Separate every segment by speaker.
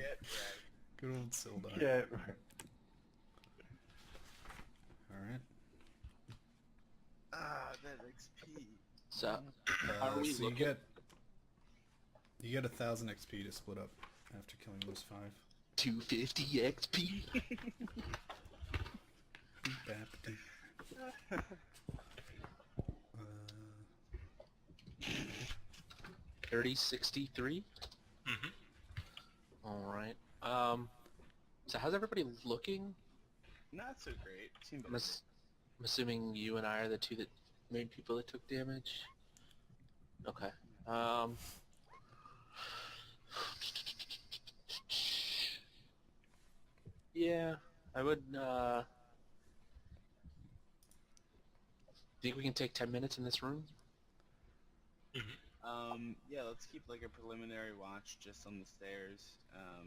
Speaker 1: Get right.
Speaker 2: Good old Sildar.
Speaker 1: Get right.
Speaker 2: Alright.
Speaker 1: Ah, that XP.
Speaker 3: So, are we
Speaker 2: So
Speaker 3: looking?
Speaker 2: you get 1,000 XP to split up after killing those 5.
Speaker 3: 250 XP.
Speaker 2: Bapty.
Speaker 3: 3063.
Speaker 4: Mm-hmm.
Speaker 3: All right. So how's everybody looking?
Speaker 1: Not so great. Seemed
Speaker 3: I'm assuming you and I are the two main people that took damage. Okay. Yeah, I would. Think we can take 10 minutes in this room?
Speaker 1: Yeah, let's keep like a preliminary watch just on the stairs.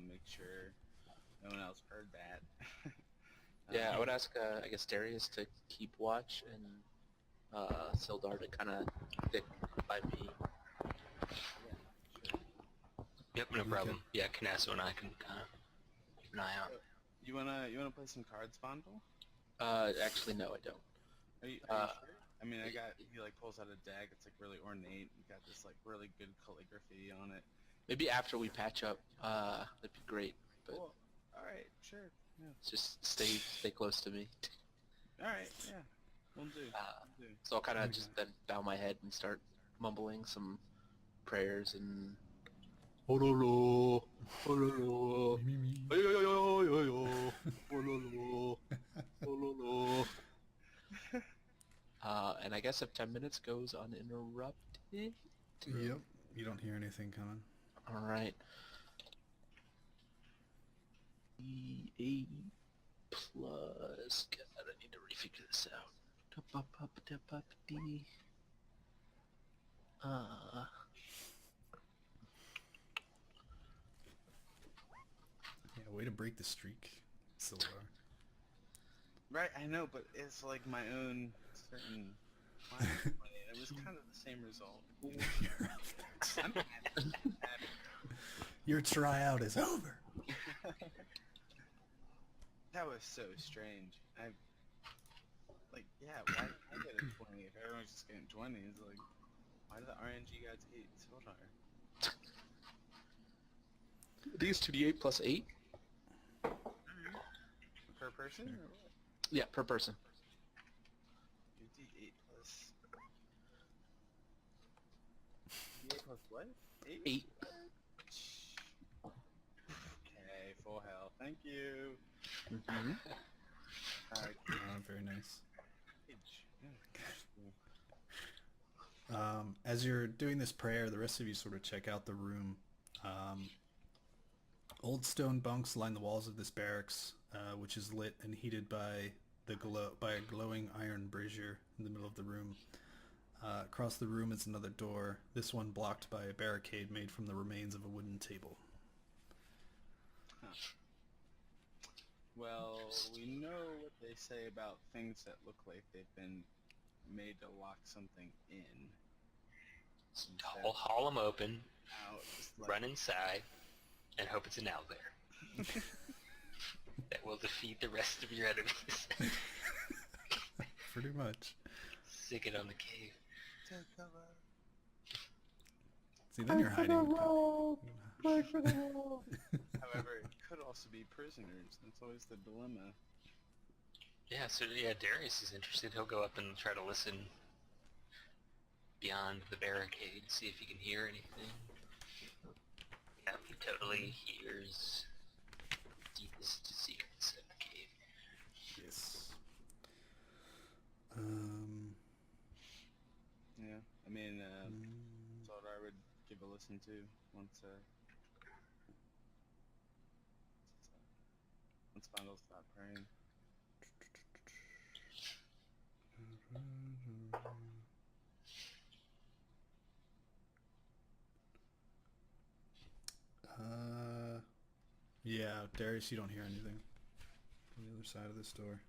Speaker 1: Make sure no one else heard that.
Speaker 3: Yeah, I would ask, I guess, Darius to keep watch and Sildar to kind of stick by me.
Speaker 4: Yep, no problem. Yeah, Kanasso and I can kind of keep an eye out.
Speaker 1: You wanna play some cards, Bondle?
Speaker 3: Actually, no, I don't.
Speaker 1: Are you sure? I mean, he like pulls out a deck. It's like really ornate. You got this like really good calligraphy on it.
Speaker 3: Maybe after we patch up, that'd be great. But
Speaker 1: Cool. All right, sure. Yeah.
Speaker 3: just stay close to me.
Speaker 1: All right. Yeah. We'll do.
Speaker 3: So I'll kind of just then bow my head and start mumbling some prayers and. Ololo, ololo, ayoyoyoyoyo, ololo, ololo. And I guess if 10 minutes goes uninterrupted.
Speaker 2: Yep. You don't hear anything coming.
Speaker 3: All right. E8 plus. God, I need to refigure this out. D.
Speaker 2: Yeah, way to break the streak, Sildar.
Speaker 1: Right, I know, but it's like my own certain line of money, and it was kind of the same result. I'm happy.
Speaker 2: Your tryout is over.
Speaker 1: That was so strange. Yeah, why did I get a 20 if everyone's just getting 20s? Like, why do the RNG guys hate Sildar?
Speaker 3: These 2d8 plus 8?
Speaker 1: Per person? Or what?
Speaker 3: Yeah, per person.
Speaker 1: 2d8 plus... D8 plus what? 8?
Speaker 3: 8.
Speaker 1: Okay, full health. Thank you. Alright.
Speaker 2: Very nice.
Speaker 1: Yeah.
Speaker 2: As you're doing this prayer, the rest of you sort of check out the room. Old stone bunks line the walls of this barracks, which is lit and heated by a glowing iron brazier in the middle of the room. Across the room is another door, this one blocked by a barricade made from the remains of a wooden table.
Speaker 1: Huh. Well, we know what they say about things that look like they've been made to lock something in.
Speaker 4: Haul them open,
Speaker 1: Out, just like,
Speaker 4: run inside, and hope it's an owlbear. That will defeat the rest of your enemies.
Speaker 2: Pretty much.
Speaker 4: Stick it on the cave.
Speaker 1: take cover.
Speaker 2: See, then you're hiding.
Speaker 1: However, it could also be prisoners. That's always the dilemma.
Speaker 4: Yeah, so yeah, Darius is interested. He'll go up and try to listen beyond the barricade, see if he can hear anything. Yeah, he totally hears deepest secrets of the cave.
Speaker 2: Yes.
Speaker 1: Yeah, I mean, that's what I would give a listen to once Bundle stop praying.
Speaker 2: Yeah, Darius, you don't hear anything from the other side of this door.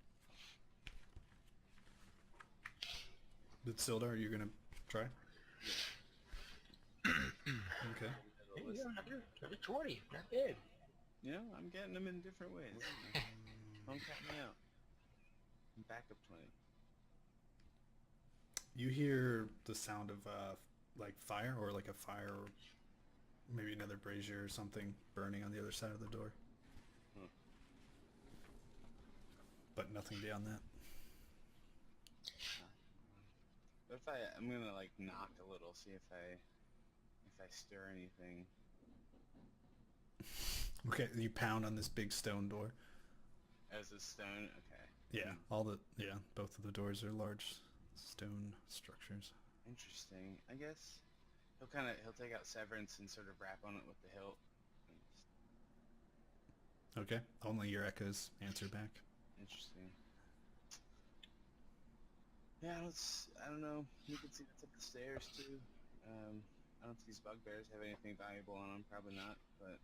Speaker 2: But Sildar, are you gonna try? Okay.
Speaker 4: Hey, yeah, another 20, not bad.
Speaker 1: You know, I'm getting them in different ways. Don't cut me out. I'm backup 20.
Speaker 2: You hear the sound of like fire, or like a fire, or maybe another brazier or something burning on the other side of the door.
Speaker 1: Hmm.
Speaker 2: But nothing beyond that.
Speaker 1: What if I'm gonna like knock a little, see if I stir anything.
Speaker 2: Okay, you pound on this big stone door.
Speaker 1: As a stone, okay.
Speaker 2: Yeah, both of the doors are large stone structures.
Speaker 1: Interesting. I guess he'll take out Severance and sort of rap on it with the hilt.
Speaker 2: Okay, only your echoes answer back.
Speaker 1: Interesting. Yeah, I don't know. You can see that's up the stairs too. I don't know if these bugbears have anything valuable on them. Probably not, but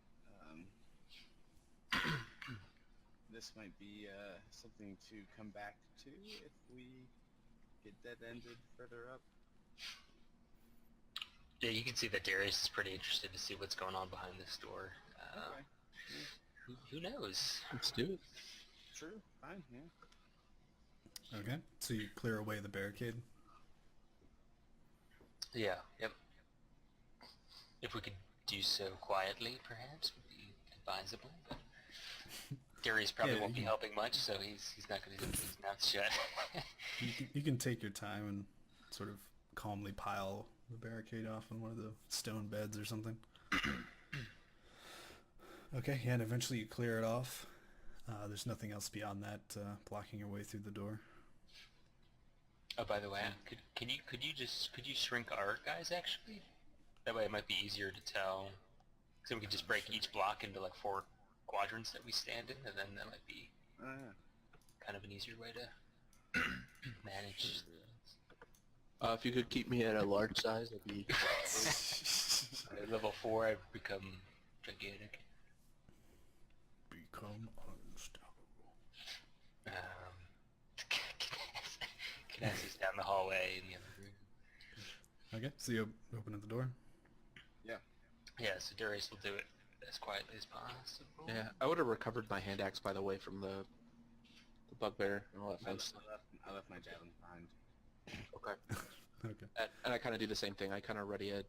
Speaker 1: this might be something to come back to if we get dead-ended further up.
Speaker 4: Yeah, you can see that Darius is pretty interested to see what's going on behind this door.
Speaker 1: Okay.
Speaker 4: Who knows?
Speaker 3: Let's do it.
Speaker 1: True. Fine. Yeah.
Speaker 2: Okay, so you clear away the barricade.
Speaker 4: Yeah, yep. If we could do so quietly, perhaps, would be advisable. But Darius probably won't be helping much, so he's not going to keep his mouth shut.
Speaker 2: You can take your time and sort of calmly pile the barricade off on one of the stone beds or something. Okay, yeah, and eventually you clear it off. There's nothing else beyond that blocking your way through the door.
Speaker 4: Oh, by the way, could you shrink our guys actually? That way it might be easier to tell. So we could just break each block into like 4 quadrants that we stand in, and then that might be kind of an easier way to manage.
Speaker 3: If you could keep me at a large size, that'd be...
Speaker 4: At level 4, I've become gigantic.
Speaker 2: Become unstoppable.
Speaker 4: Kines is down the hallway in the other room.
Speaker 2: Okay, so you open up the door.
Speaker 4: Yeah, so Darius will do it as quietly as possible.
Speaker 3: Yeah, I would have recovered my hand axe, by the way, from the bugbear and all that fun stuff.
Speaker 1: I left my javelin behind.
Speaker 3: Okay.
Speaker 2: Okay.
Speaker 3: And I kind of do the same thing. I kind of ready a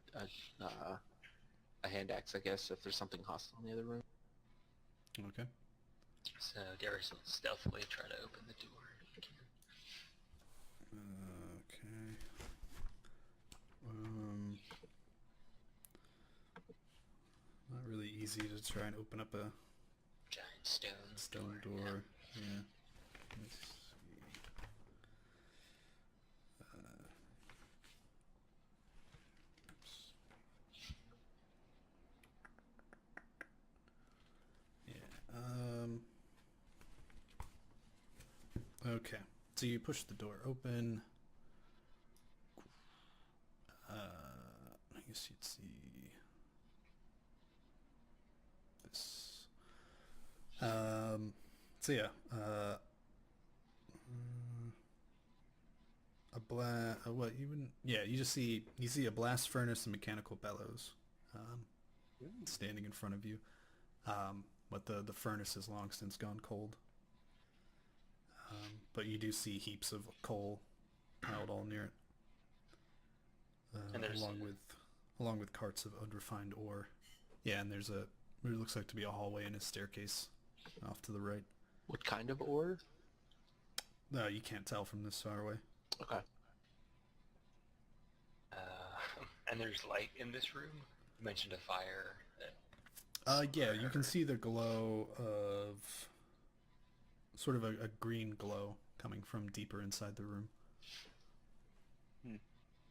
Speaker 3: hand axe, I guess, if there's something hostile in the other room.
Speaker 2: Okay.
Speaker 4: So Darius will stealthily try to open the door.
Speaker 2: Okay. Not really easy to try and open up a
Speaker 4: Giant
Speaker 2: stone door. Yeah. Let's see. Okay, so you push the door open. I guess you'd see this. So yeah, you just see a blast furnace and mechanical bellows, standing in front of you. But the furnace has long since gone cold. But you do see heaps of coal piled all near it,
Speaker 4: and
Speaker 2: along with carts of unrefined ore. Yeah, and there's it looks like to be a hallway and a staircase off to the right.
Speaker 3: What kind of ore?
Speaker 2: You can't tell from this far away.
Speaker 3: Okay.
Speaker 4: And there's light in this room. You mentioned a fire.
Speaker 2: Yeah, you can see the glow of sort of a green glow coming from deeper inside the room.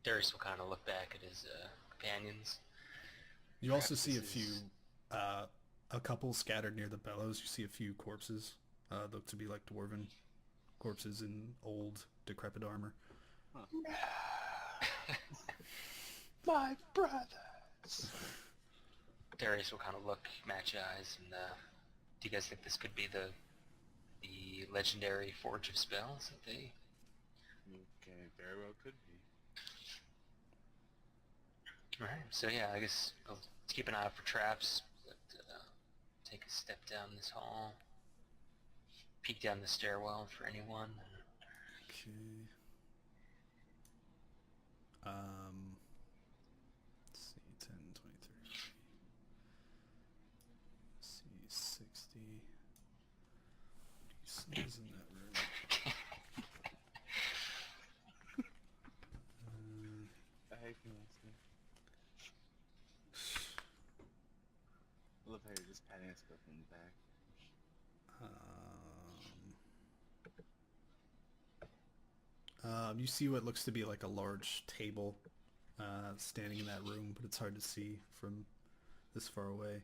Speaker 4: Darius will kind of look back at his companions.
Speaker 2: You also see a couple scattered near the bellows. You see a few corpses, look to be like dwarven corpses in old, decrepit armor.
Speaker 3: My brothers!
Speaker 4: Darius will kind of look, match eyes, and do you guys think this could be the legendary Forge of Spells that they...
Speaker 1: Okay, very well could be.
Speaker 4: Alright, so yeah, I guess we'll keep an eye out for traps, but take a step down this hall. Peek down the stairwell for anyone.
Speaker 2: Okay. Let's see, 10, 20, 30. Let's see, 60. What is in that room?
Speaker 1: I can see. I love how you're just patting us both on the back.
Speaker 2: You see what looks to be like a large table standing in that room, but it's hard to see from this far away.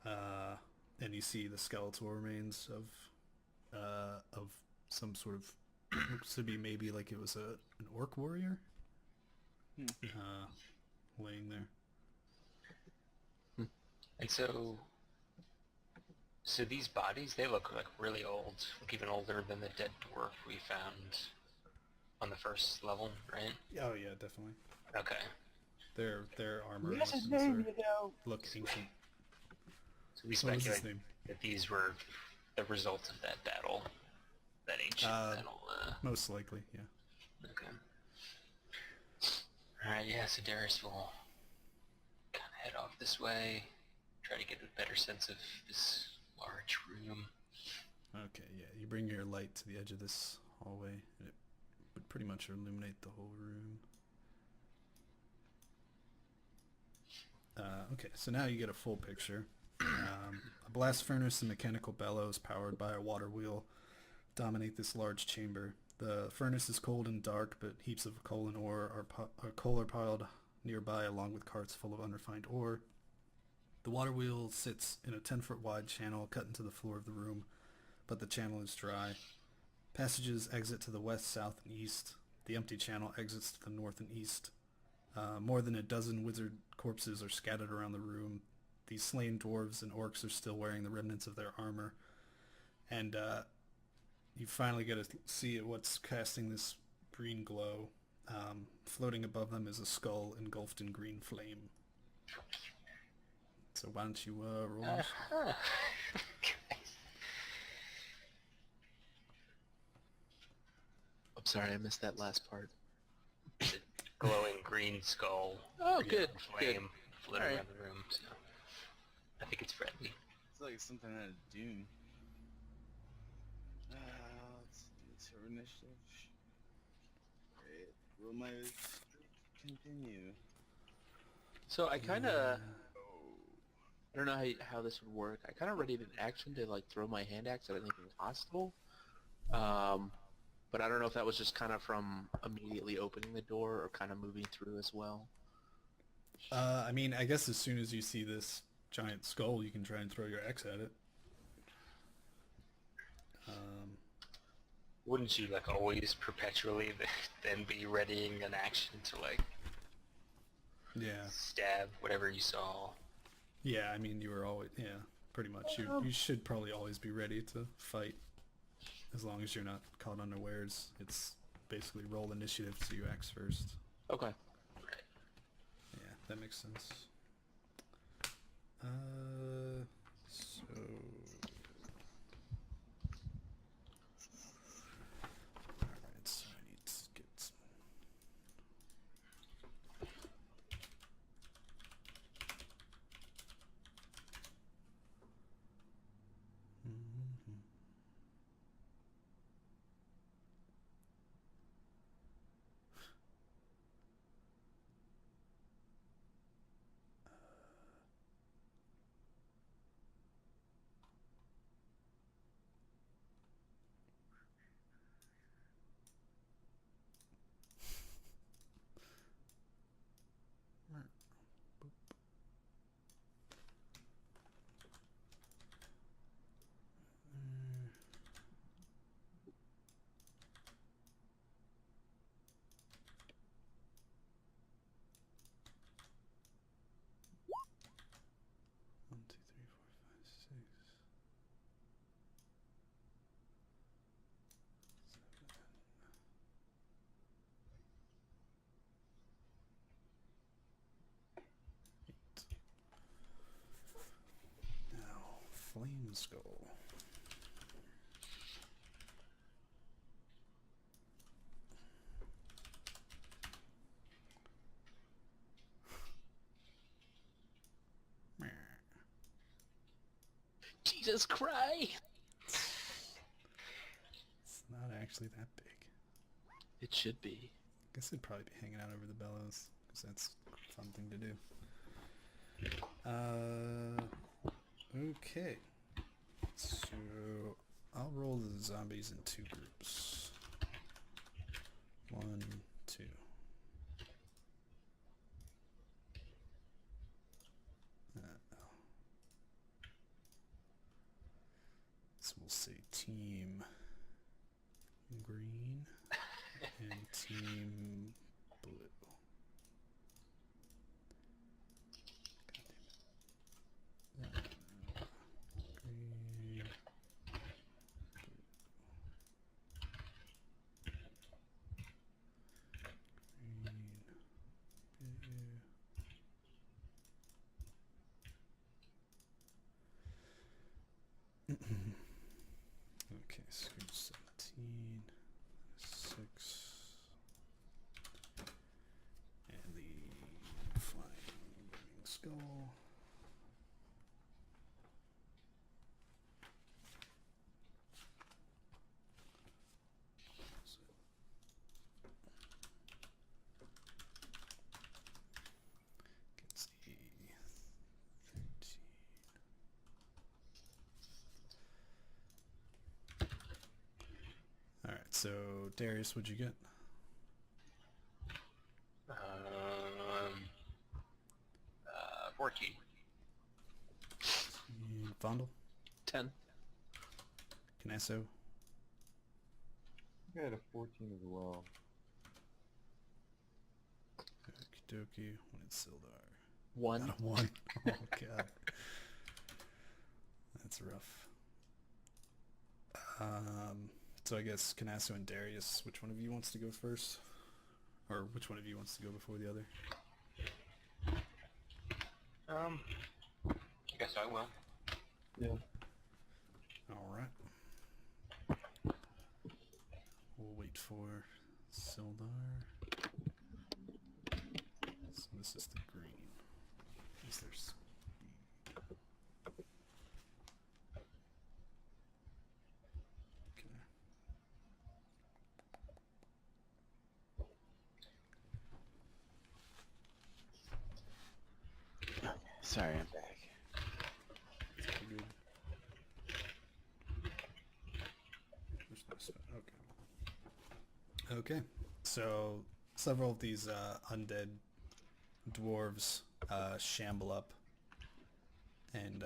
Speaker 2: And you see the skeletal remains of some sort of looks to be maybe like it was an orc warrior laying there.
Speaker 4: And so these bodies, they look like really old, like even older than the dead dwarf we found on the first level, right?
Speaker 2: Oh yeah, definitely.
Speaker 4: Okay.
Speaker 2: Their armor
Speaker 3: What's his name, you know?
Speaker 2: look ancient.
Speaker 4: So we
Speaker 2: What was his
Speaker 4: speculate
Speaker 2: name?
Speaker 4: that these were the result of that battle, that ancient battle.
Speaker 2: Most likely, yeah.
Speaker 4: Okay. Alright, yeah, so Darius will kind of head off this way, try to get a better sense of this large room.
Speaker 2: Okay, yeah. You bring your light to the edge of this hallway, and it would pretty much illuminate the whole room. Okay, so now you get a full picture. A blast furnace and mechanical bellows powered by a water wheel dominate this large chamber. The furnace is cold and dark, but heaps of coal and coal are piled nearby along with carts full of unrefined ore. The water wheel sits in a 10-foot wide channel cut into the floor of the room, but the channel is dry. Passages exit to the west, south, and east. The empty channel exits to the north and east. More than a dozen wizard corpses are scattered around the room. These slain dwarves and orcs are still wearing the remnants of their armor. And you finally get to see what's casting this green glow. Floating above them is a skull engulfed in green flame. So why don't you roll?
Speaker 3: I'm sorry, I missed that last part.
Speaker 4: Glowing green skull.
Speaker 3: Oh,
Speaker 4: green
Speaker 3: good,
Speaker 4: flame floating
Speaker 3: Alright.
Speaker 4: around the room. So I think it's friendly.
Speaker 1: It's like something out of Doom. Let's see. It's her initiative. Great. Will my streak continue?
Speaker 3: So I kind of, I don't know how this would work. I kind of readied an action to like throw my hand axe at anything hostile. But I don't know if that was just kind of from immediately opening the door or kind of moving through as well.
Speaker 2: I mean, I guess as soon as you see this giant skull, you can try and throw your axe at it.
Speaker 4: Wouldn't you like always perpetually then be readying an action to like
Speaker 2: Yeah.
Speaker 4: stab whatever you saw?
Speaker 2: Yeah, I mean, you were always, yeah, pretty much. You should probably always be ready to fight. As long as you're not caught unawares. It's basically roll initiative, so you axe first.
Speaker 3: Okay.
Speaker 2: Yeah, that makes sense. So... Alright, so I need to get some... skull.
Speaker 3: Jesus Christ!
Speaker 2: It's not actually that big.
Speaker 3: It should be.
Speaker 2: I guess it'd probably be hanging out over the bellows, because that's a fun thing to do. Okay. So, I'll roll the zombies in 2 groups. 1, 2. So we'll say team green and team blue. God damn it. Green, blue. Okay, so 17, 6, and the flying burning skull. Gets a 13. Alright, so Darius, what'd you get?
Speaker 4: 14.
Speaker 2: And Fondle?
Speaker 3: 10.
Speaker 2: Kanasso?
Speaker 5: I got a 14 as well.
Speaker 2: Okie dokie. When it's Sildar.
Speaker 3: 1.
Speaker 2: Not a 1. Oh god. That's rough. So I guess Kanasso and Darius, which one of you wants to go first? Or which one of you wants to go before the other?
Speaker 4: I guess I will.
Speaker 5: Yeah.
Speaker 2: Alright. We'll wait for Sildar. So this is the green. Is there speed?
Speaker 1: Okay, sorry, I'm back.
Speaker 2: That's pretty good. There's no spell. Okay. Okay. So several of these undead dwarves shamble up and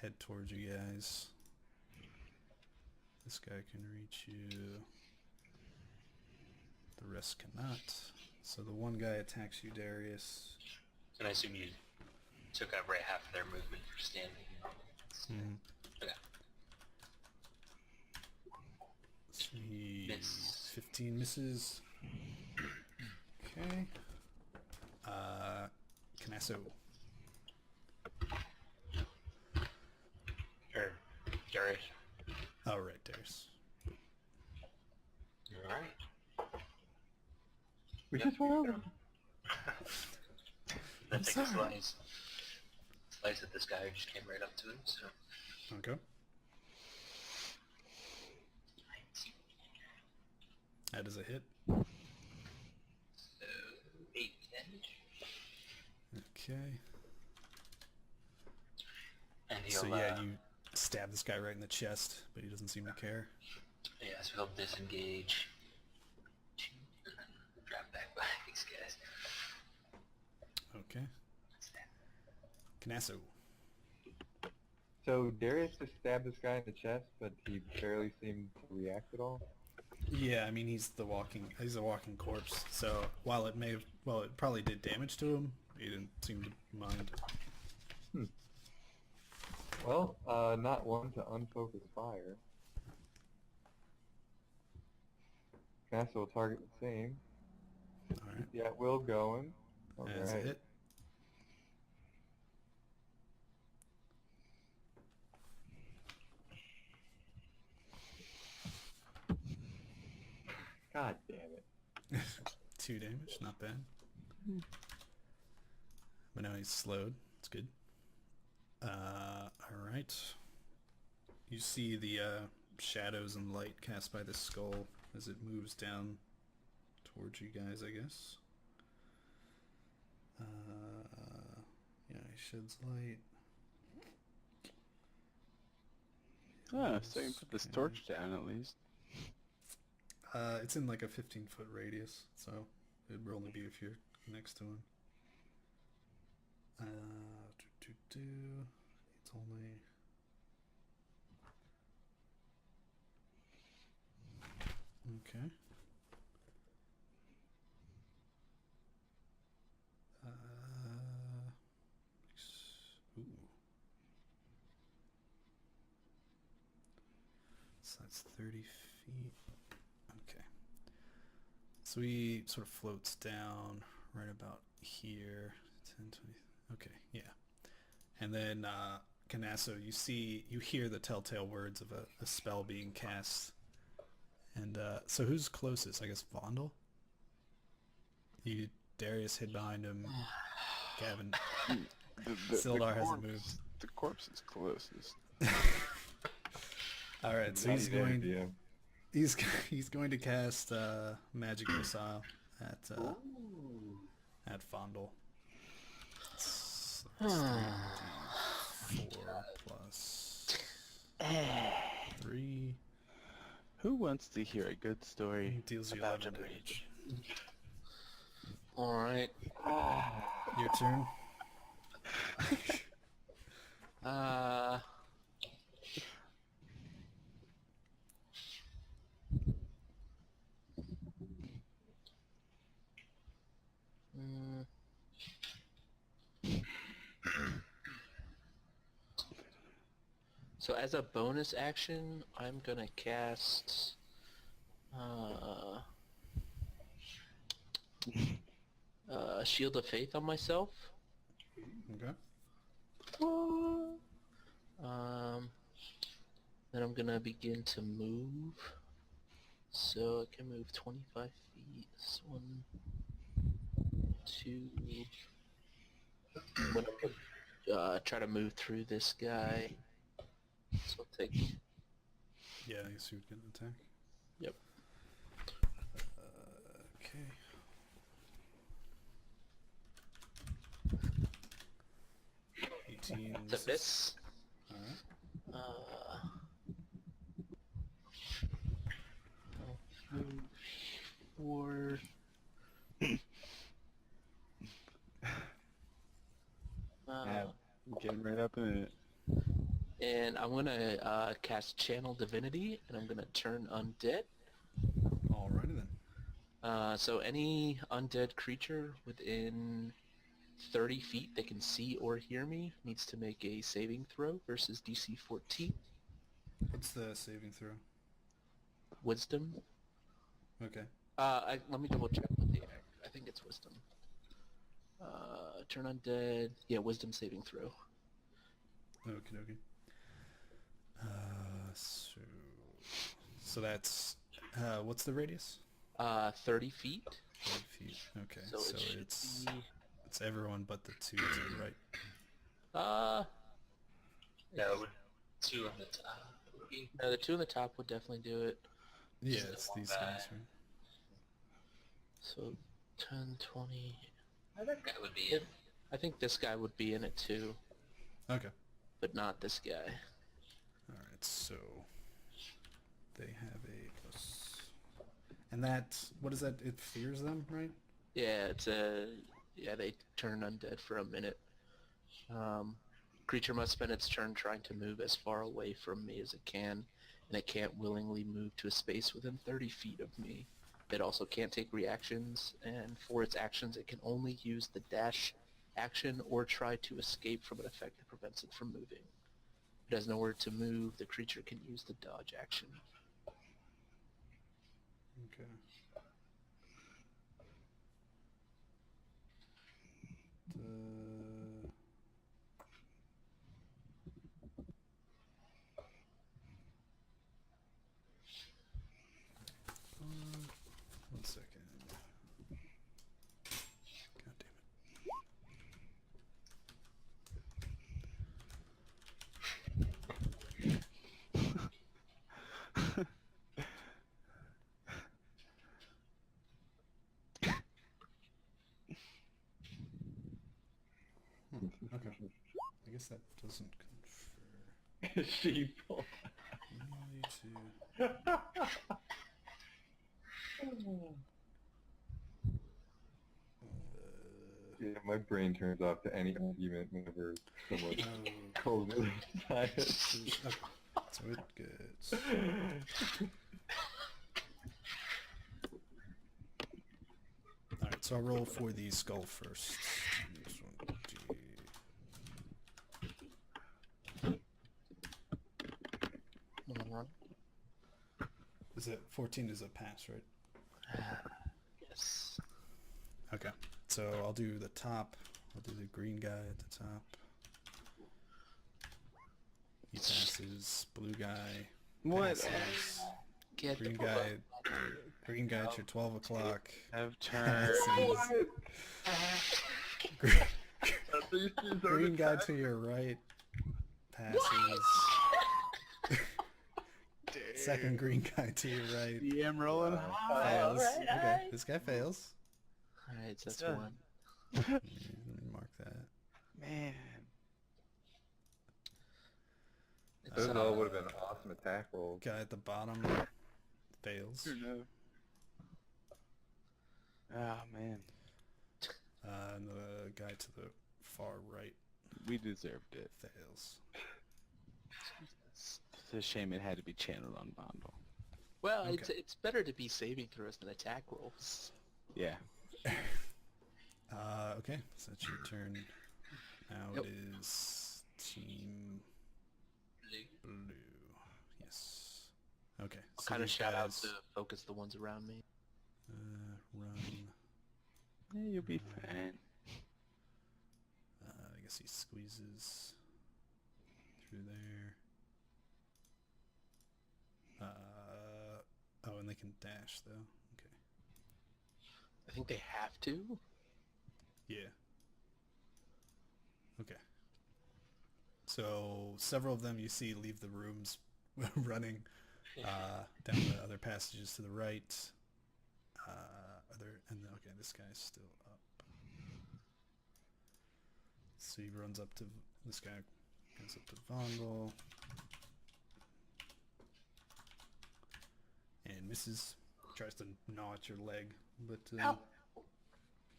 Speaker 2: head towards you guys. This guy can reach you. The rest cannot. So the one guy attacks you, Darius.
Speaker 4: And I assume you took up right half of their movement for standing. Okay.
Speaker 2: So he
Speaker 4: Miss.
Speaker 2: 15 misses. Okay. Kanasso.
Speaker 4: Or Darius.
Speaker 2: Oh, right, Darius.
Speaker 4: Alright.
Speaker 5: We just went over.
Speaker 4: Then take a
Speaker 2: sorry.
Speaker 4: slice at this guy who just came right up to him, so...
Speaker 2: Okay. That is a hit.
Speaker 4: So, 8 damage.
Speaker 2: Okay.
Speaker 4: And he'll,
Speaker 2: So yeah, you stab this guy right in the chest, but he doesn't seem to care.
Speaker 4: yeah, so he'll disengage. Drop back by these guys.
Speaker 2: Okay. Kanasso.
Speaker 5: So Darius just stabbed this guy in the chest, but he barely seemed to react at all.
Speaker 2: Yeah, I mean he's a walking corpse. So while it probably did damage to him, he didn't seem to mind.
Speaker 5: Well, not one to unfocus fire. Castle will target the same.
Speaker 2: All right.
Speaker 5: Yeah, Will going.
Speaker 2: That's a
Speaker 5: Alright.
Speaker 2: hit.
Speaker 5: God damn it.
Speaker 2: 2 damage, not bad. But now he's slowed. It's good. Alright. You see the shadows and light cast by the skull as it moves down towards you guys, I guess. Yeah, he sheds light.
Speaker 6: Oh, so you can put this torch down at least.
Speaker 2: It's in like a 15-foot radius, so it would only be if you're next to him. It's only... Okay. Ooh. So that's 30 feet. Okay. So he sort of floats down right about here. 10, 20. Okay, yeah. And then, Canasso, you hear the telltale words of a spell being cast. And, so who's closest? I guess Vondel? Darius hid behind him. Gavin. Sildar hasn't moved.
Speaker 6: The corpse is closest.
Speaker 2: Alright, so he's going to cast Magic Missile at Fondle. So that's 4 plus 3.
Speaker 6: Who wants to hear a good story
Speaker 2: Deals you
Speaker 6: about
Speaker 2: 11
Speaker 6: a
Speaker 2: damage.
Speaker 3: Alright.
Speaker 2: Your turn.
Speaker 3: So as a bonus action, I'm gonna cast Shield of Faith on myself.
Speaker 2: Okay.
Speaker 3: Then I'm gonna begin to move. So I can move 25 feet. This 1, 2. I'm gonna try to move through this guy. So I'll take.
Speaker 2: Yeah, I guess you would get an attack.
Speaker 3: Yep.
Speaker 2: Okay.
Speaker 3: The miss.
Speaker 2: Alright.
Speaker 3: Four.
Speaker 6: Getting right up in it.
Speaker 3: And I'm gonna cast Channel Divinity, and I'm gonna turn undead.
Speaker 2: Alrighty then.
Speaker 3: So any undead creature within 30 feet that can see or hear me needs to make a saving throw versus DC 14.
Speaker 2: What's the saving throw?
Speaker 3: Wisdom.
Speaker 2: Okay.
Speaker 3: Let me double check with the act. I think it's Wisdom. Turn undead. Yeah, Wisdom saving throw.
Speaker 2: Okie dokie. So that's what's the radius?
Speaker 3: 30 feet.
Speaker 2: 30 feet. Okay.
Speaker 3: So
Speaker 2: So
Speaker 3: it should
Speaker 2: it's
Speaker 3: be...
Speaker 2: it's everyone but the 2 to the right.
Speaker 4: No, 2 on the top.
Speaker 3: No, the 2 on the top would definitely do it.
Speaker 2: Yeah,
Speaker 4: Just
Speaker 2: it's
Speaker 4: the
Speaker 2: these
Speaker 4: one
Speaker 2: guys,
Speaker 4: guy.
Speaker 2: right?
Speaker 3: So 10, 20...
Speaker 4: That guy would be in.
Speaker 3: I think this guy would be in it too,
Speaker 2: Okay.
Speaker 3: but not this guy.
Speaker 2: Alright, so they have a plus. And that, what is that? It fears them, right?
Speaker 3: Yeah, they turn undead for a minute. Creature must spend its turn trying to move as far away from me as it can, and it can't willingly move to a space within 30 feet of me. It also can't take reactions, and for its actions it can only use the dash action or try to escape from an effect that prevents it from moving. If it has nowhere to move, the creature can use the dodge action.
Speaker 2: Okay. guess that doesn't confer.
Speaker 5: Sheeple.
Speaker 2: Melee to...
Speaker 5: Yeah, my brain turns off to any argument whenever someone
Speaker 2: Oh,
Speaker 5: calls me science.
Speaker 2: so it gets... Alright, so I'll roll for the skull first. This one, Is it 14 is a pass, right?
Speaker 3: Yes.
Speaker 2: Okay, so I'll do the top. I'll do the green guy at the top. He passes. Blue guy
Speaker 1: What?
Speaker 2: passes.
Speaker 3: Get
Speaker 2: Green
Speaker 3: the
Speaker 2: guy. Green guy at your 12 o'clock.
Speaker 1: Have turned.
Speaker 2: Green guy to your right passes. Second green guy to your right
Speaker 1: Yeah, I'm rolling high.
Speaker 2: fails.
Speaker 3: alright,
Speaker 2: Okay,
Speaker 3: alright.
Speaker 2: this guy fails.
Speaker 3: Alright, so that's
Speaker 1: Done.
Speaker 3: one.
Speaker 2: Let me mark that.
Speaker 1: Man.
Speaker 3: It's,
Speaker 5: Those all would have been awesome attack rolls.
Speaker 2: Guy at the bottom fails.
Speaker 1: No. Oh man,
Speaker 2: And the guy to the far right
Speaker 6: We deserved it.
Speaker 2: fails.
Speaker 6: It's a shame it had to be channeled on Bondle.
Speaker 3: well,
Speaker 2: Okay.
Speaker 3: it's better to be saving throws than attack rolls.
Speaker 6: Yeah.
Speaker 2: Okay, so that's your turn. Now
Speaker 3: Yep.
Speaker 2: it is Team Blue. Yes. Okay.
Speaker 3: I'll
Speaker 2: so
Speaker 3: kind of
Speaker 2: these
Speaker 3: shout out
Speaker 2: guys,
Speaker 3: to focus the ones around me.
Speaker 2: run.
Speaker 6: Yeah, you'll be fine.
Speaker 2: I guess he squeezes through there. Oh, and they can dash though. Okay.
Speaker 3: I think they have to.
Speaker 2: Yeah. Okay. So several of them you see leave the rooms running down the other passages to the right. Okay, this guy's still up. So he runs up to this guy. Goes up to Vondel and misses. Tries to gnaw at your leg, but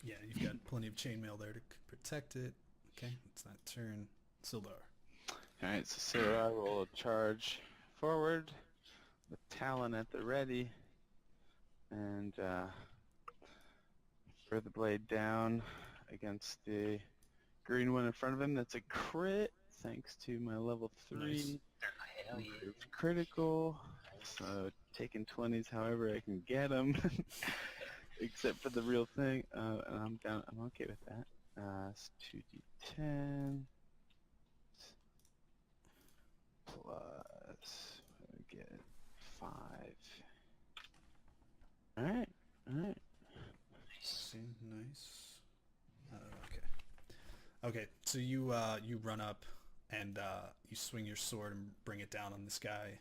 Speaker 2: yeah, you've got plenty of chainmail there to protect it. Okay, it's that turn. Sildar.
Speaker 6: Alright, so Sarah, roll a charge forward with Talon at the ready. And throw the blade down against the green one in front of him. That's a crit, thanks to my level 3.
Speaker 2: Nice.
Speaker 4: Hell yeah.
Speaker 6: Improved critical. So taking 20s however I can get them. Except for the real thing. And I'm down. I'm okay with that. It's 2d10 plus I get 5. Alright, alright.
Speaker 2: See, nice. Okay, so you run up and you swing your sword and bring it down on this guy,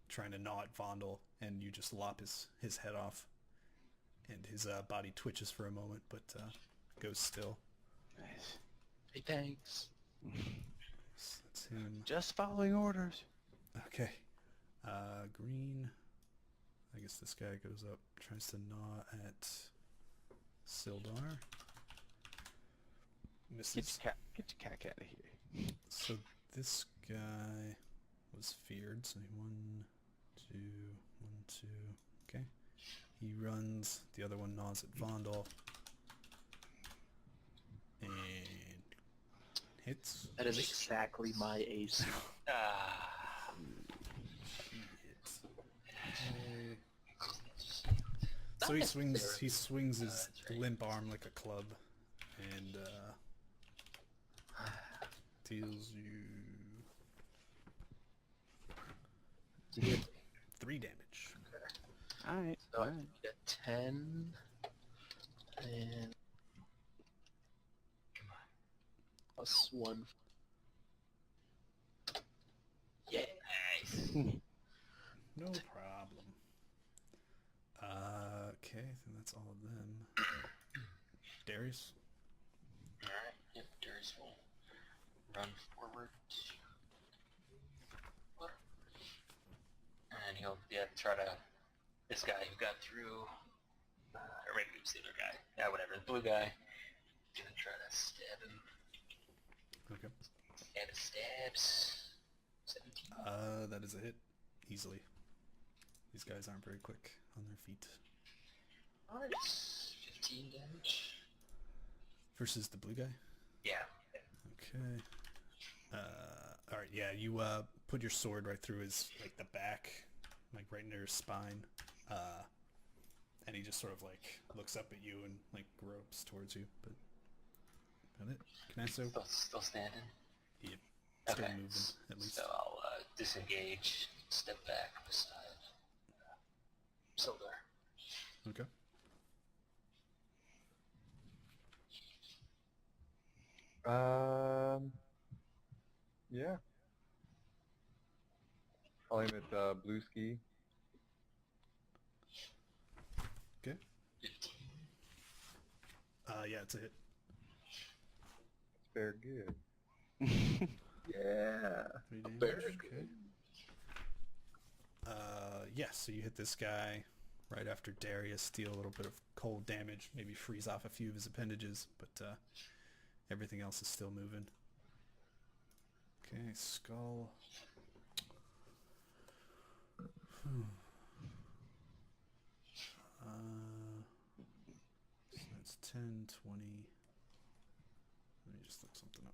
Speaker 2: trying to gnaw at Vondel, and you just lop his head off, and his body twitches for a moment, but goes still.
Speaker 6: Nice.
Speaker 3: Hey, thanks.
Speaker 2: So that's him.
Speaker 6: Just following orders.
Speaker 2: Okay, green. I guess this guy goes up, tries to gnaw at Sildar. Misses.
Speaker 6: Get your cack out of here.
Speaker 2: So this guy was feared. So 1, 2, 1, 2. Okay. He runs. The other one gnaws at Vondel. And hits.
Speaker 3: That is exactly my AC.
Speaker 2: So he swings his limp arm like a club, and deals you 3 damage.
Speaker 6: Alright,
Speaker 3: So I
Speaker 6: alright.
Speaker 3: get 10 and plus 1. Yeah.
Speaker 2: No problem. Okay, I think that's all of them. Darius?
Speaker 4: Alright, yep, Darius will run forward. And he'll try to... This guy who got through... or maybe it was the other guy. Yeah, whatever. The blue guy. Gonna try to stab him.
Speaker 2: Okay.
Speaker 4: And it stabs. 17.
Speaker 2: That is a hit. Easily. These guys aren't very quick on their feet.
Speaker 4: Alright. 15 damage.
Speaker 2: Versus the blue guy?
Speaker 4: Yeah.
Speaker 2: Okay. Alright, yeah, you put your sword right through his, like, the back, like, right near his spine. And he just sort of, like, looks up at you and, like, gropes towards you, but... Got it? Can I
Speaker 4: Still standing?
Speaker 2: Yep. Still
Speaker 4: Okay.
Speaker 2: moving, at least.
Speaker 4: So I'll disengage, step back beside Sildar.
Speaker 2: Okay.
Speaker 5: Yeah. I'll aim at Blue Ski.
Speaker 2: Okay.
Speaker 4: 15.
Speaker 2: Yeah, it's a hit.
Speaker 5: It's very good. Yeah.
Speaker 2: 3 damage.
Speaker 3: Very
Speaker 2: Okay. Yeah, so you hit this guy right after Darius, deal a little bit of cold damage, maybe freeze off a few of his appendages, but everything else is still moving. Okay, skull. So that's 10, 20. Let me just look something up.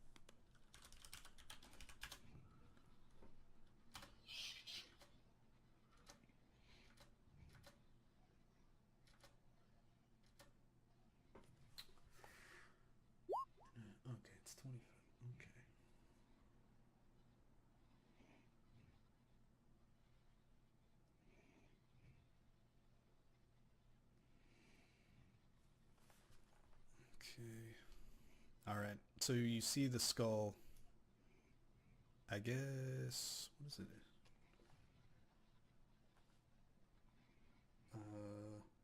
Speaker 2: Okay, it's 25. Okay. Okay. All right. So you see the skull. I guess, what is it?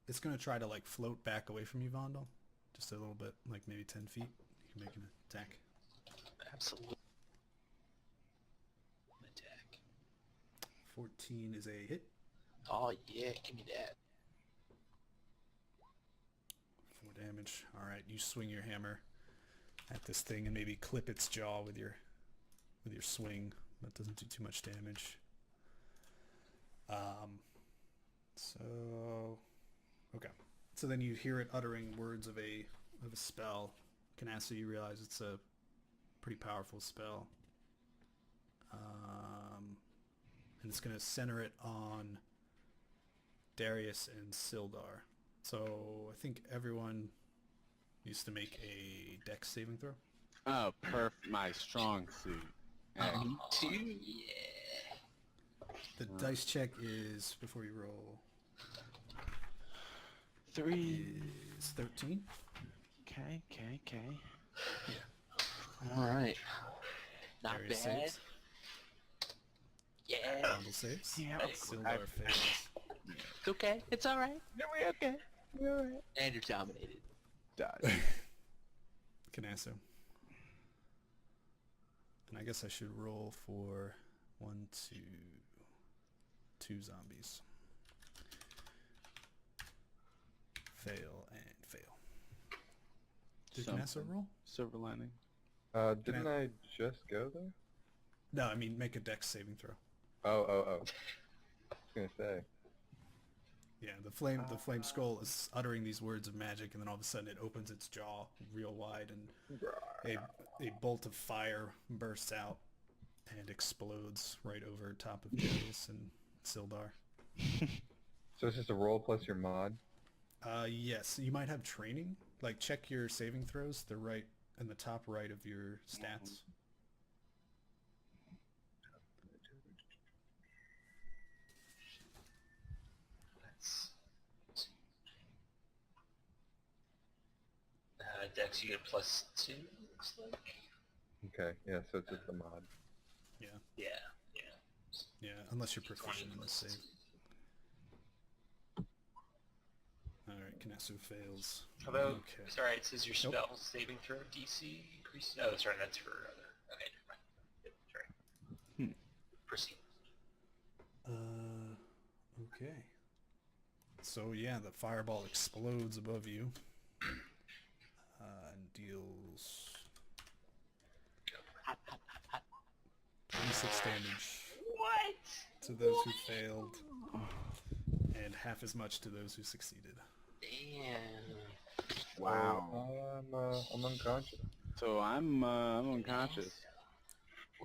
Speaker 2: It's going to try to like float back away from you, Vondel. Just a little bit, like maybe 10 feet. You can make an attack.
Speaker 3: Absolutely. Attack.
Speaker 2: 14 is a hit.
Speaker 3: Oh yeah, give me that.
Speaker 2: 4 damage. All right, you swing your hammer at this thing and maybe clip its jaw with your swing. That doesn't do too much damage. Okay. So then you hear it uttering words of a spell. Canassa, you realize it's a pretty powerful spell. And it's going to center it on Darius and Sildar. So I think everyone needs to make a dex saving throw.
Speaker 6: Oh, my strong suit. Excellent.
Speaker 2: The dice check is, before you roll,
Speaker 6: 3.
Speaker 2: is 13.
Speaker 6: Okay.
Speaker 3: Alright. Not
Speaker 2: Darius
Speaker 3: bad.
Speaker 2: saves.
Speaker 3: Yeah.
Speaker 2: Vondel saves.
Speaker 6: Yeah.
Speaker 2: Sildar fails.
Speaker 3: It's okay. It's alright.
Speaker 6: We okay. We alright.
Speaker 3: And you're dominated.
Speaker 6: Die.
Speaker 2: Canassa. And I guess I should roll for 1, 2 zombies. Fail and fail. Did Canassa roll?
Speaker 6: Silver lining.
Speaker 5: Didn't I just go there?
Speaker 2: No, I mean make a dex saving throw.
Speaker 5: Oh. I was gonna say.
Speaker 2: Yeah, the flame skull is uttering these words of magic, and then all of a sudden it opens its jaw real wide, and a bolt of fire bursts out and explodes right over top of Darius and Sildar.
Speaker 5: So it's just a roll plus your mod?
Speaker 2: Yes, you might have training. Like, check your saving throws. They're right in the top right of your stats.
Speaker 4: Dex, you get +2, looks like.
Speaker 5: Okay, yeah, so it's just a mod.
Speaker 2: Yeah, unless you're proficient in the save. Alright, Canassa fails.
Speaker 4: Although,
Speaker 2: Okay.
Speaker 4: sorry, it says your spell saving throw DC increases. Oh, sorry, that's for other. Okay, never mind.
Speaker 2: Okay. So yeah, the fireball explodes above you and deals 26 damage to those who failed, and half as much to those who succeeded.
Speaker 4: Damn.
Speaker 6: Wow.
Speaker 5: I'm unconscious.
Speaker 6: So I'm unconscious.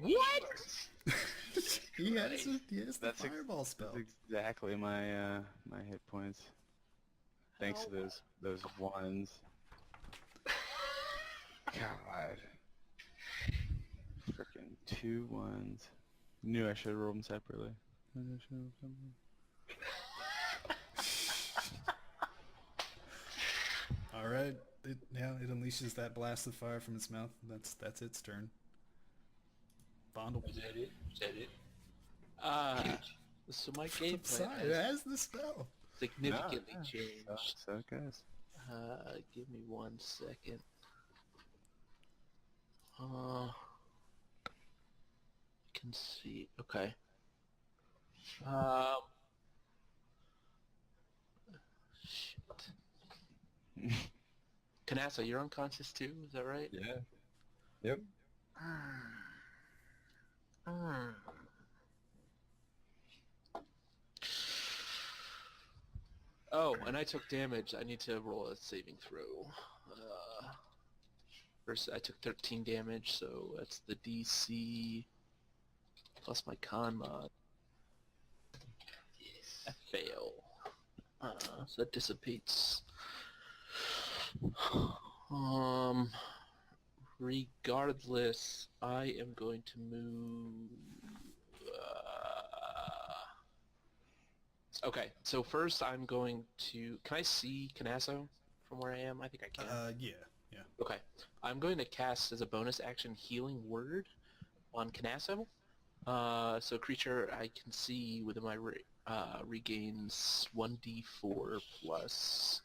Speaker 4: What?
Speaker 2: He has the
Speaker 6: That's
Speaker 2: fireball spell.
Speaker 6: That's exactly my my hit points. Thanks to those ones. God. Frickin' 2 1s. Knew I should have rolled them separately.
Speaker 2: All right. It unleashes that blast of fire from its mouth. That's its turn. Bondle.
Speaker 4: Is that it? Is that it?
Speaker 3: So my game plan
Speaker 2: Sorry, it has the spell.
Speaker 3: significantly
Speaker 6: No,
Speaker 3: changed.
Speaker 6: So it goes.
Speaker 3: Give me 1 second. Can see. Okay. Shit. Kanasa, you're unconscious too. Is that right?
Speaker 5: Yeah. Yep.
Speaker 3: Oh, and I took damage. I need to roll a saving throw. First, I took 13 damage, so that's the DC plus my con mod. I fail. So that dissipates. Regardless, I am going to move. Okay, so first I'm going to. Can I see Canasso from where I am? I think I can.
Speaker 2: Yeah.
Speaker 3: Okay, I'm going to cast as a bonus action Healing Word on Canasso. So creature I can see within my regains 1d4 plus.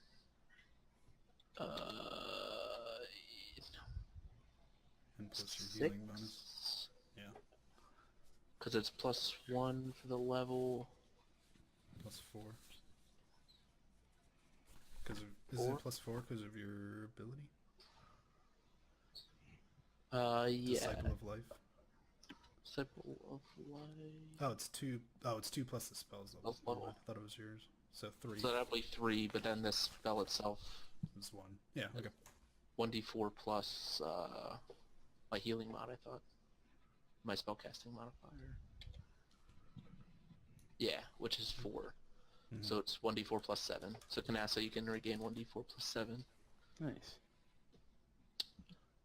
Speaker 2: And plus your healing bonus. Yeah.
Speaker 3: Because it's +1 for the level.
Speaker 2: +4. Is it +4 because of your ability?
Speaker 3: Yeah.
Speaker 2: Disciple of Life.
Speaker 3: Disciple of Life.
Speaker 2: Oh, it's 2. Oh, it's 2 plus the spells level.
Speaker 3: Level.
Speaker 2: I thought it was yours. So 3
Speaker 3: So that'll be 3, but then this spell itself
Speaker 2: is 1. Yeah. Okay.
Speaker 3: 1d4 plus my healing mod, I thought. My spellcasting modifier. Yeah, which is 4.
Speaker 2: Mm-hmm.
Speaker 3: So it's 1d4 plus 7. So Kanasa, you can regain 1d4 plus 7.
Speaker 6: Nice.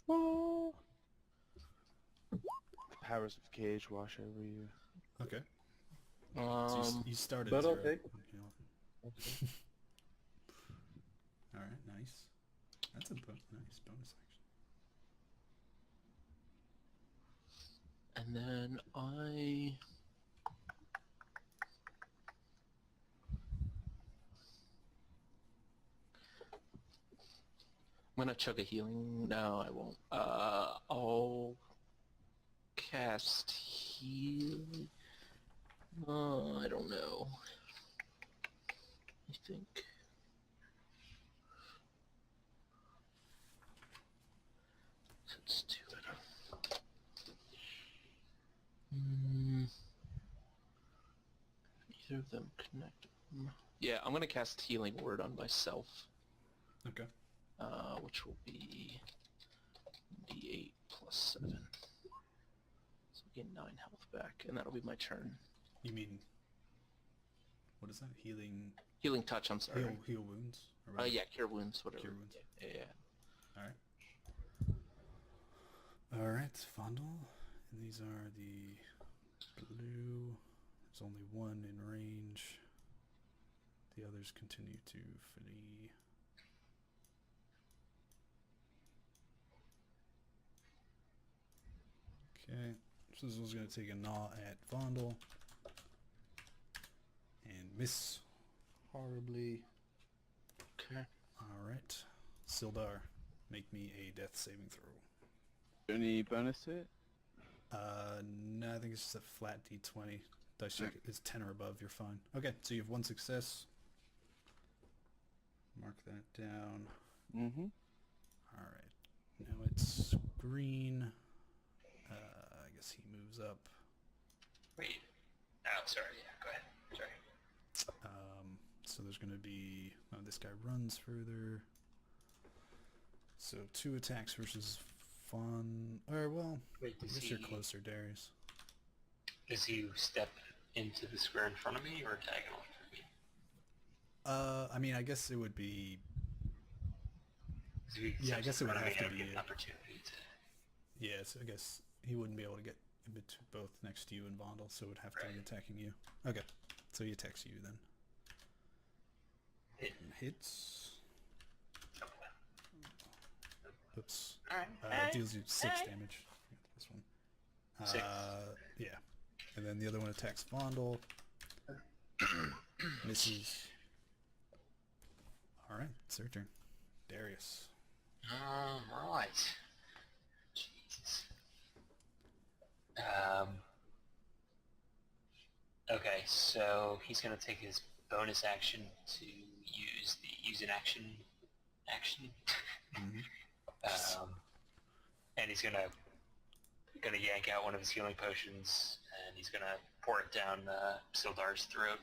Speaker 6: Oh. The powers of Cage wash over you.
Speaker 2: Okay. So you started
Speaker 5: But
Speaker 2: 0.
Speaker 5: I'll take
Speaker 2: Okay. All right. Nice. That's a nice bonus action.
Speaker 3: And then I'm gonna chug a healing. No, I won't. I'll cast healing. I don't know. I think. Let's do it. Either of them connect. Yeah, I'm gonna cast Healing Word on myself.
Speaker 2: Okay.
Speaker 3: Which will be D8 plus 7. So I gain 9 health back, and that'll be my turn.
Speaker 2: You mean, what is that?
Speaker 3: Healing Touch, I'm sorry.
Speaker 2: Heal wounds? Or whatever?
Speaker 3: Yeah, Cure Wounds, whatever.
Speaker 2: Cure wounds.
Speaker 3: Yeah.
Speaker 2: Alright, Fondle. And these are the blue. There's only one in range. The others continue to flee. Okay, so this one's going to take a gnaw at Vondel and miss horribly.
Speaker 3: Okay.
Speaker 2: Alright, Sildar, make me a death saving throw.
Speaker 6: Any bonus to it?
Speaker 2: No, I think it's just a flat d20. dice check is 10 or above, you're fine. Okay, so you have 1 success. Mark that down.
Speaker 6: Mm-hmm.
Speaker 2: All right. Now it's green. I guess he moves up.
Speaker 4: Wait. Oh, sorry. Yeah, go ahead. Sorry.
Speaker 2: So there's going to be... Oh, this guy runs further. So 2 attacks versus fun... Or, well,
Speaker 4: Wait,
Speaker 2: I guess you're closer, Darius.
Speaker 4: Does he step into the square in front of me or diagonal from me?
Speaker 2: I mean, I guess it would be...
Speaker 4: If he
Speaker 2: Yeah, I
Speaker 4: steps
Speaker 2: guess it
Speaker 4: in
Speaker 2: would
Speaker 4: front of
Speaker 2: have
Speaker 4: me,
Speaker 2: to
Speaker 4: I
Speaker 2: be
Speaker 4: get an
Speaker 2: a-
Speaker 4: opportunity to...
Speaker 2: Yeah, so I guess he wouldn't be able to get in between both next to you and Vondel, so it would have to be
Speaker 4: Right.
Speaker 2: attacking you. Okay, so he attacks you then.
Speaker 4: Hit.
Speaker 2: And hits. Oops.
Speaker 4: Alright.
Speaker 2: Deals you 6 damage. This one.
Speaker 4: 6.
Speaker 2: Yeah. And then the other one attacks Vondel. Misses. Alright, it's their turn. Darius.
Speaker 4: Right. Jesus. Okay, so he's gonna take his bonus action to use an action.
Speaker 2: Mhm.
Speaker 4: And he's gonna yank out one of his healing potions, and he's gonna pour it down Sildar's throat.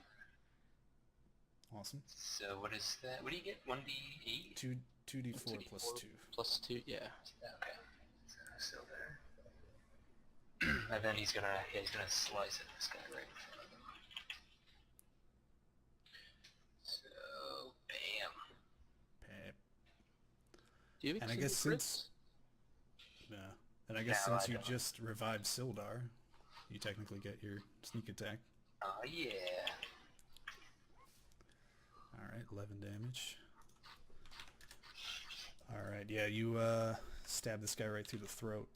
Speaker 2: Awesome.
Speaker 4: So what is that? What do you get? 1d8?
Speaker 2: 2d4 plus 2.
Speaker 3: Plus 2, yeah.
Speaker 4: Okay. So Sildar. And then he's gonna slice at this guy right in front of him. So bam.
Speaker 2: Pep.
Speaker 3: Do you have
Speaker 2: And I
Speaker 3: exceeded
Speaker 2: guess since...
Speaker 3: crits?
Speaker 2: No. And I guess
Speaker 4: No,
Speaker 2: since
Speaker 4: I
Speaker 2: you
Speaker 4: don't.
Speaker 2: just revived Sildar, you technically get your sneak attack.
Speaker 4: Oh yeah.
Speaker 2: Alright, 11 damage. Alright, yeah, you stab this guy right through the throat.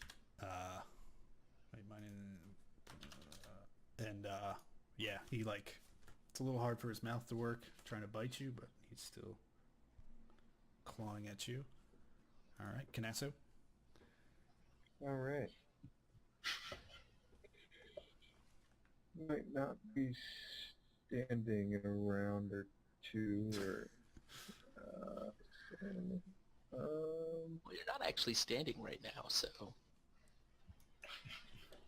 Speaker 2: Wait, yeah, he like... It's a little hard for his mouth to work, trying to bite you, but he's still clawing at you. Alright, Canasso.
Speaker 5: Alright. Might not be standing in a round or two or
Speaker 3: Well, you're not actually standing right now, so...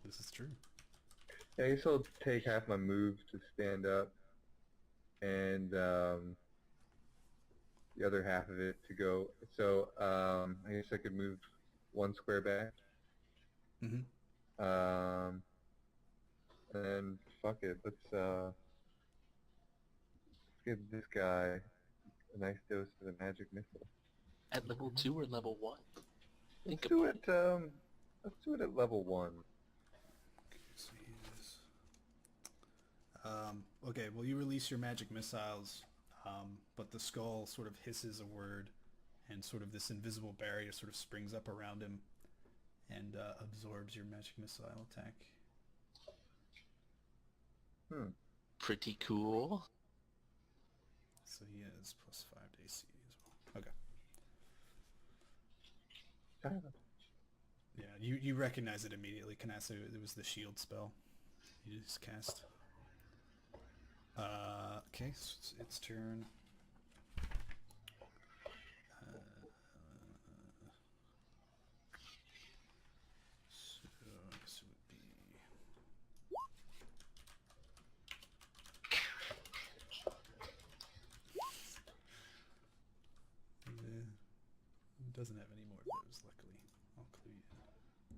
Speaker 2: This is true.
Speaker 5: I guess I'll take half my move to stand up and the other half of it to go. So I guess I could move 1 square back.
Speaker 2: Mm-hmm.
Speaker 5: And fuck it, let's give this guy a nice dose of the magic missile.
Speaker 3: At level 2 or level 1? Think
Speaker 5: Let's do
Speaker 3: about
Speaker 5: it. Let's do it at level 1.
Speaker 2: So he is... okay, well you release your magic missiles, but the skull sort of hisses a word, and sort of this invisible barrier sort of springs up around him and absorbs your magic missile attack.
Speaker 3: Pretty cool.
Speaker 2: So he has plus 5 to AC as well. Okay. Yeah, you recognize it immediately, Canasso. It was the shield spell you just cast. Okay, so it's its turn. So I guess it would be... It doesn't have any more of those, luckily. I'll clue you in.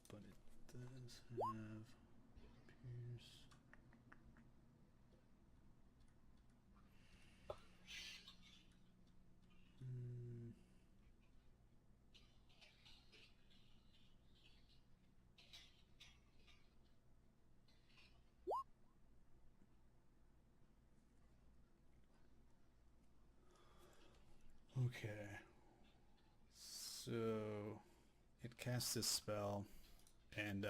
Speaker 2: But it does have Pierce. Okay. So it casts this spell, and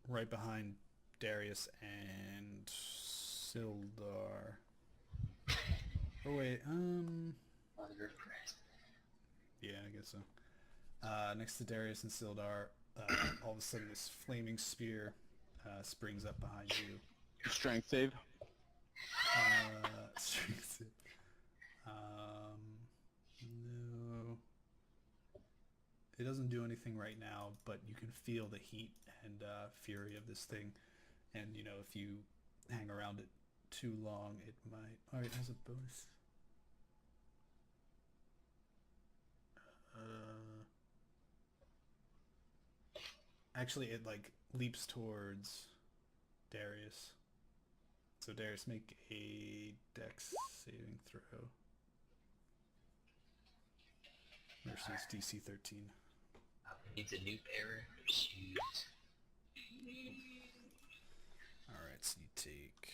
Speaker 2: right behind Darius and Sildar. Oh wait,
Speaker 4: Mother of Christ.
Speaker 2: yeah, I guess so. Next to Darius and Sildar, all of a sudden this flaming spear springs up behind you.
Speaker 6: Strength save.
Speaker 2: Strength save. No. It doesn't do anything right now, but you can feel the heat and fury of this thing. And, you know, if you hang around it too long, it might... Alright, it has a bonus. Actually, it, like, leaps towards Darius. So Darius, make a dex saving throw. Versus DC 13.
Speaker 4: Needs a new pair of shoes.
Speaker 2: Alright, so you take...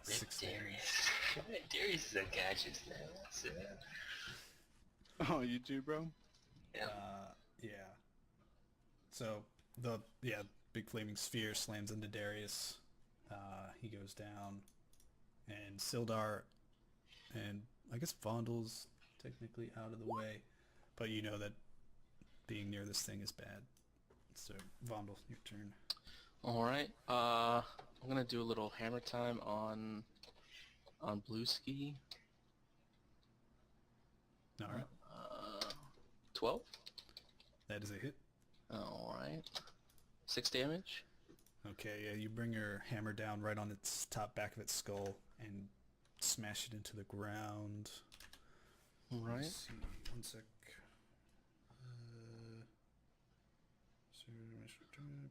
Speaker 4: Rip
Speaker 2: 6
Speaker 4: Darius.
Speaker 2: damage.
Speaker 4: Darius is unconscious now. So,
Speaker 6: Oh, you too, bro?
Speaker 4: yeah.
Speaker 2: Yeah. So, big flaming sphere slams into Darius. He goes down. And Sildar and I guess Vondel's technically out of the way. But you know that being near this thing is bad. So, Vondel, your turn.
Speaker 3: Alright, I'm gonna do a little hammer time on Blueski.
Speaker 2: Alright.
Speaker 3: 12?
Speaker 2: That is a hit.
Speaker 3: Alright. 6 damage.
Speaker 2: Okay, yeah, you bring your hammer down right on its top back of its skull and smash it into the ground.
Speaker 3: Alright.
Speaker 2: Let's see, one sec.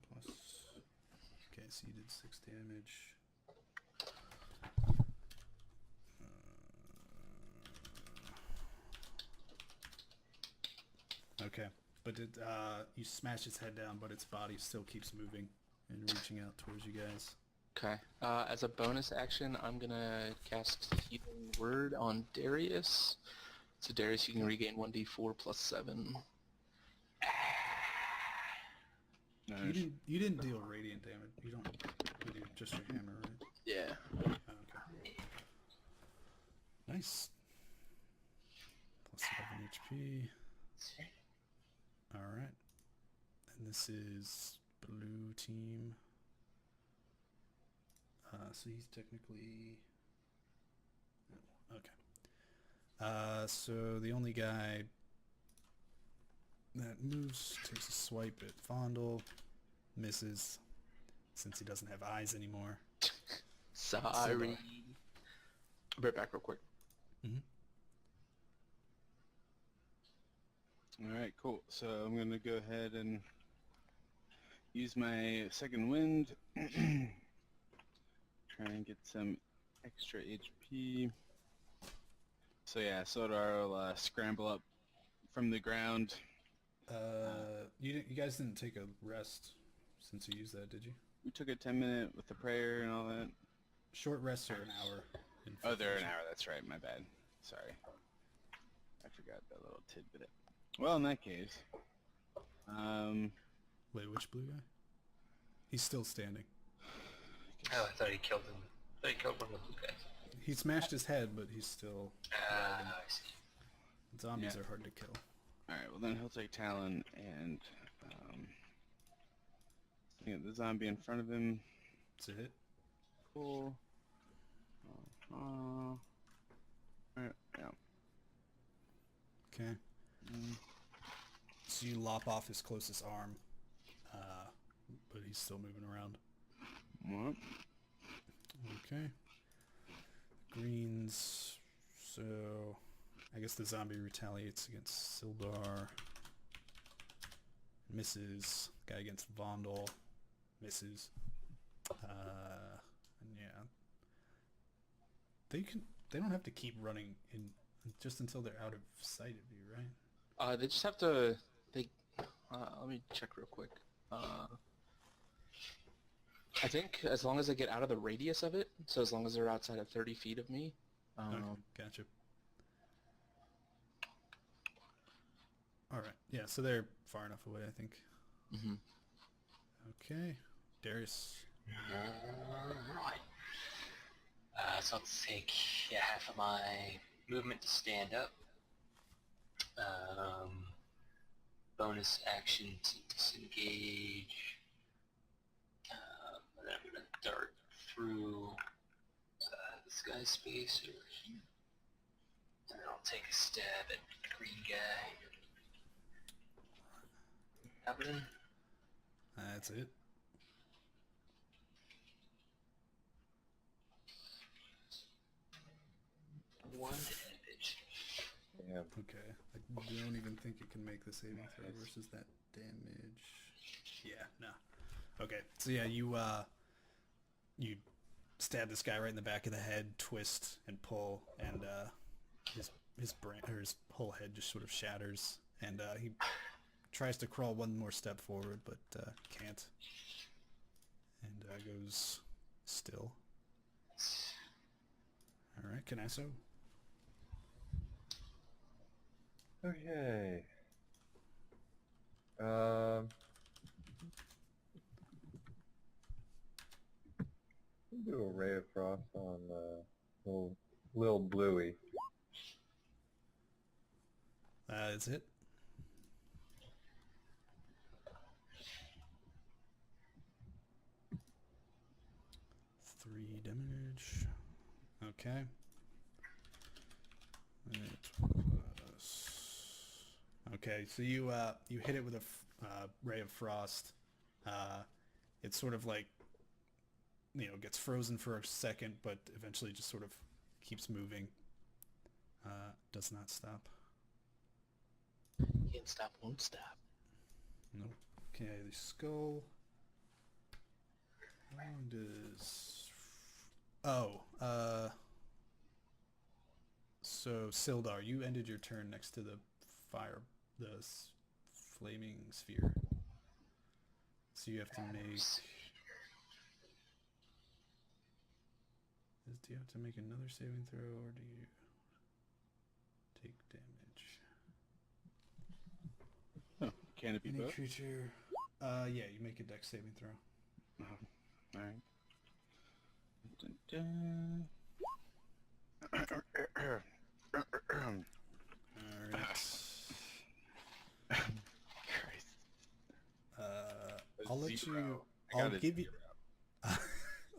Speaker 2: Plus... Okay, so you did 6 damage. Okay, but you smash its head down, but its body still keeps moving and reaching out towards you guys.
Speaker 3: Okay. As a bonus action, I'm gonna cast Healing Word on Darius. So Darius, you can regain 1d4 plus 7.
Speaker 6: Nice.
Speaker 2: You didn't deal radiant damage. You don't. You do just your hammer, right?
Speaker 3: Yeah.
Speaker 2: Okay. Nice. Plus 11 HP. All right. And this is blue team. So he's technically... Okay. So the only guy that moves takes a swipe at Fondle, misses, since he doesn't have eyes anymore.
Speaker 3: Sorry. I'll be right back real quick.
Speaker 6: Alright, cool. So I'm going to go ahead and use my second wind. Try and get some extra HP. So yeah, Sodar will scramble up from the ground.
Speaker 2: You guys didn't take a rest since you used that, did you?
Speaker 6: We took a 10-minute with the prayer and all that.
Speaker 2: Short rests are an hour.
Speaker 6: Oh, they're an hour. That's right. My bad. Sorry. I forgot that little tidbit. Well, in that case,
Speaker 2: Wait, which blue guy? He's still standing.
Speaker 4: Oh, I thought he killed him. I thought he killed one of the blue guys.
Speaker 2: He smashed his head, but he's still...
Speaker 4: I see.
Speaker 2: Zombies
Speaker 6: Yeah.
Speaker 2: are hard to kill.
Speaker 6: Alright, well then he'll take Talon and get the zombie in front of him.
Speaker 2: It's a hit.
Speaker 6: Cool. Alright, yeah.
Speaker 2: Okay. So you lop off his closest arm, but he's still moving around.
Speaker 6: What?
Speaker 2: Okay. Greens. So I guess the zombie retaliates against Sildar. Misses. Guy against Vondel. Misses. And yeah. They don't have to keep running in just until they're out of sight of you, right?
Speaker 3: They just have to... let me check real quick. I think as long as they get out of the radius of it, so as long as they're outside of 30 feet of me.
Speaker 2: Okay, gotcha. Alright, yeah, so they're far enough away, I think.
Speaker 3: Mm-hmm.
Speaker 2: Okay, Darius.
Speaker 4: Alright. So I'll take half of my movement to stand up. bonus action to disengage. And then I'm going to dart through this guy's space over here. And then I'll take a stab at the green guy. Happening?
Speaker 2: That's it.
Speaker 4: One damage.
Speaker 5: Yeah.
Speaker 2: Okay. I don't even think it can make the saving throw versus that damage. Yeah, no. Okay, so yeah, you stab this guy right in the back of the head, twist and pull, and his brain or his whole head just sort of shatters, and he tries to crawl one more step forward, but can't, and goes still. All right, Kanaso.
Speaker 5: Okay. Do a ray of frost on little Bluey.
Speaker 2: That's it. Three damage. Okay. Okay, so you hit it with a ray of frost. It's sort of like, gets frozen for a second, but eventually just sort of keeps moving. Does not stop.
Speaker 3: Can't stop, won't stop.
Speaker 2: Nope. Okay, the skull. How long does... So, Sildar, you ended your turn next to the flaming sphere. So you have to make... Do you have to make another saving throw, or do you take damage?
Speaker 6: Oh, can it be
Speaker 2: Any
Speaker 6: both?
Speaker 2: creature... yeah, you make a dex saving throw.
Speaker 6: Alright. Dun, dun.
Speaker 2: Alright.
Speaker 6: Christ.
Speaker 2: I'll let you... I'll give you...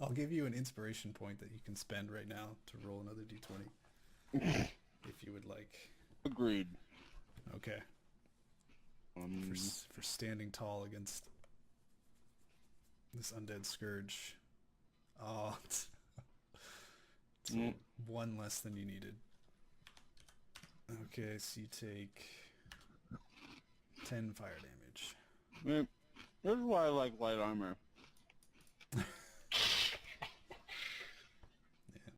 Speaker 2: I'll give you an inspiration point that you can spend right now to roll another d20. If you would like.
Speaker 6: Agreed.
Speaker 2: Okay. For standing tall against this undead scourge. Oh, it's one less than you needed. Okay, so you take 10 fire damage.
Speaker 6: This is why I like light armor.